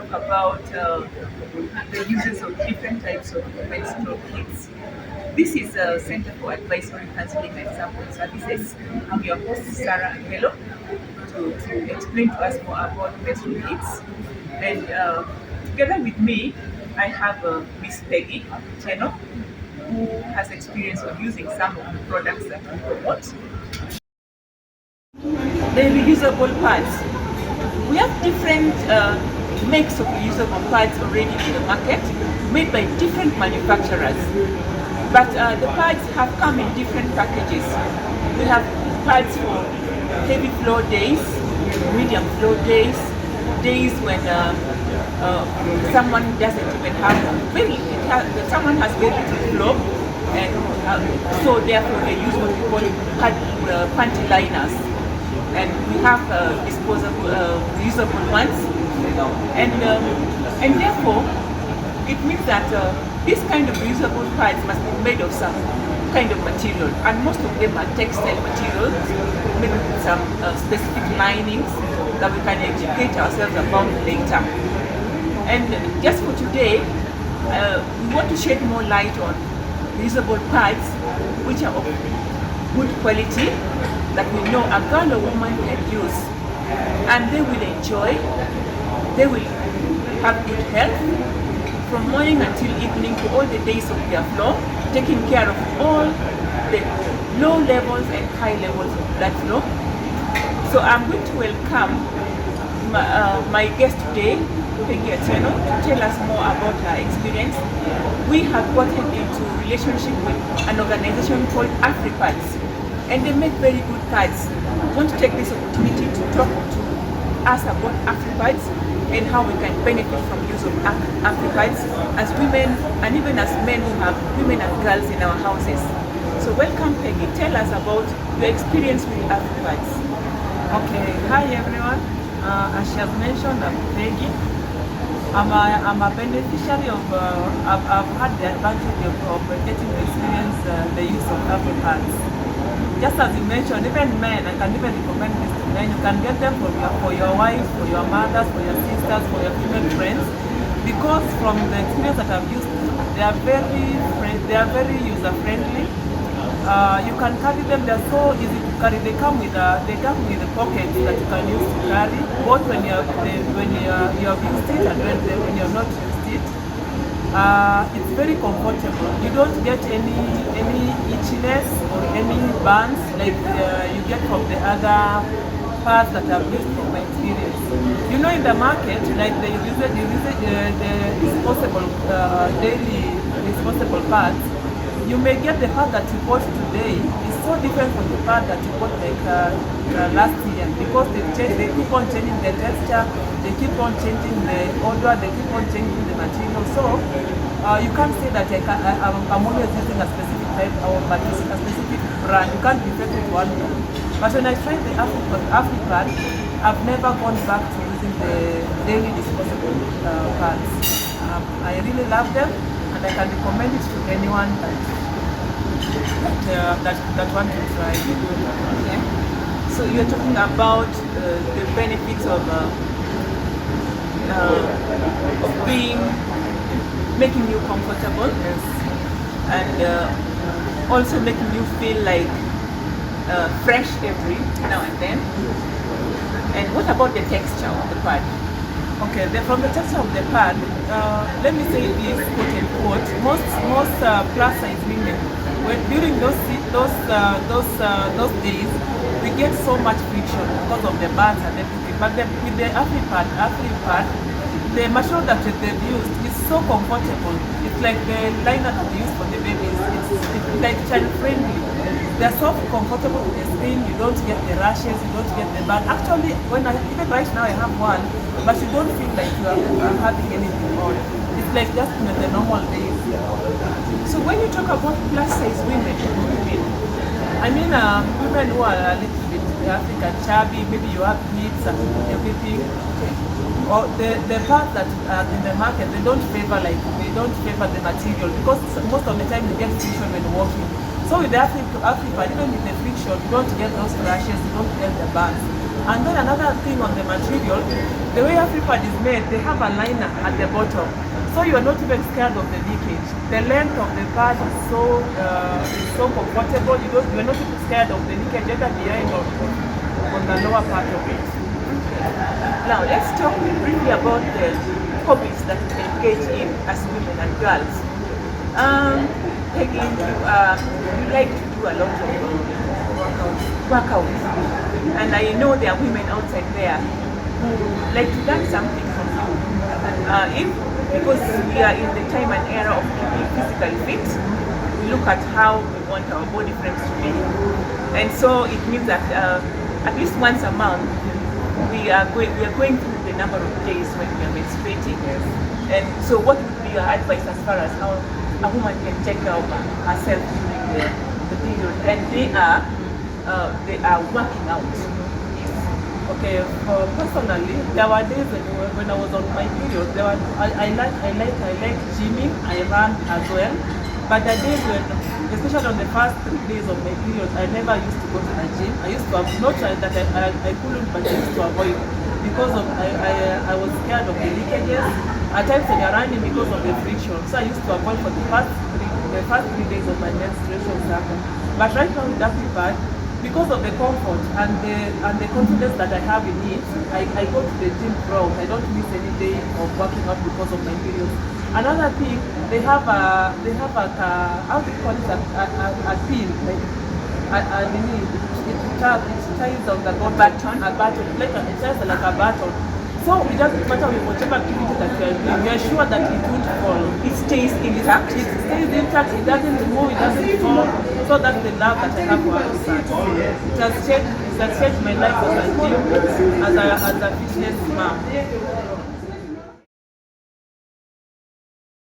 talk about the uses of different types of menstrual kits. This is a Center for Advisory Counseling and Support Services. I'm your host, Sarah Angelo, to explain to us more about menstrual kits. And together with me, I have Miss Peggy Cheno, who has experience of using some of the products that we promote. The reusable pads. We have different makes of reusable pads already in the market, made by different manufacturers. But the pads have come in different packages. We have pads for heavy flow days, medium flow days, days when someone doesn't even have someone has very little flow, and so therefore they use what we call panty liners. And we have disposable, reusable ones, and therefore it means that this kind of reusable pads must be made of some kind of material, and most of them are textile materials, maybe with some specific linings that we can educate ourselves about later. And just for today, we want to shed more light on reusable pads which are of good quality, that we know a girl or woman can use, and they will enjoy, they will have good health from morning until evening to all the days of their flow, taking care of all the low levels and high levels of blood flow. So I'm going to welcome my guest today, Peggy Atieno, to tell us more about her experience. We have gotten into relationship with an organization called AfriPads, and they make very good pads. I want to take this opportunity to talk to us about AfriPads and how we can benefit from use of AfriPads as women and even as men who have women and girls in our houses. So welcome, Peggy. Tell us about your experience with AfriPads. Okay, hi everyone. As she has mentioned, I'm Peggy. I'm a beneficiary of, I've had the advantage of getting to experience the use of AfriPads. Just as you mentioned, even men, I can even recommend this to men. You can get them for your wives, for your mothers, for your sisters, for your female friends, because from the experience that I've used, they are very user friendly. You can carry them; they're so easy to carry. They come with the pockets that you can use to carry, both when you have used it and when you have not used it. It's very comfortable. You don't get any itchiness or any burns like you get from the other pads that I've used from my experience. You know, in the market, like the disposable daily disposable pads, you may get the pad that you bought today is so different from the pad that you bought like last year, because they keep on changing the texture, they keep on changing the odor, they keep on changing the material. So you can't say that I'm always using a specific type or a specific brand. You can't be faithful to one brand. But when I tried the AfriPad, I've never gone back to using the daily disposable pads. I really love them, and I can recommend it to anyone that want to try it. Okay. So you're talking about the benefits of making you comfortable, Yes. and also making you feel like fresh every now and then. And what about the texture of the pad? Okay, from the texture of the pad, let me say this quote unquote, most plus size women, during those days, we get so much friction because of the bands and everything. But with the AfriPad, the material that they've used is so comfortable. It's like the liner that they use for the babies. It's like child friendly. They're so comfortable with the skin. You don't get the rashes, you don't get the burn. Actually, even right now I have one, but you don't feel like you are having anything on. It's like just the normal days. So when you talk about plus size women, I mean, women who are a little bit African chubby, maybe you have hips and everything. Or the parts that are in the market, they don't favor the material, because most of the time you get friction when walking. So with the AfriPad, even with the friction, you don't get those rashes, you don't get the burns. And then another thing on the material, the way Afripad is made, they have a liner at the bottom. So you are not even scared of the leakage. The length of the pad is so comfortable. You are not even scared of the leakage either behind or on the lower part of it. Now let's talk briefly about the hobbies that we engage in as women and girls. Peggy, you like to do a lot of workouts, and I know there are women outside there who like to learn something from you. Because we are in the time and era of keeping physically fit, we look at how we want our body frames to be, and so it means that at least once a month we are going through the number of days when we are menstruating. And so what would be your advice as far as how a woman can take care of herself during the period? And they are working out. Okay, personally, there were days when I was on my period. I like gymming. I ran as well. But the days when, especially on the first 3 days of my period, I never used to go to the gym. I used to have not that I couldn't, but I used to avoid because of I was scared of the leakages. At times when you're running because of the friction, so I used to avoid for the first 3 days of my menstruation cycle. But right now with Afripad, because of the comfort and the confidence that I have in it, I go to the gym throughout. I don't miss any day of working out because of my periods. Another thing, they have a how do you call it, a pin, like it ties on the button, it ties like a button. So it doesn't matter with whatever activity that you are doing, you are sure that it won't fall. It stays intact. It stays intact, it doesn't move, it doesn't fall. So that's the love that I have for Afripad. It has changed my life as a gym, as a fitness mom.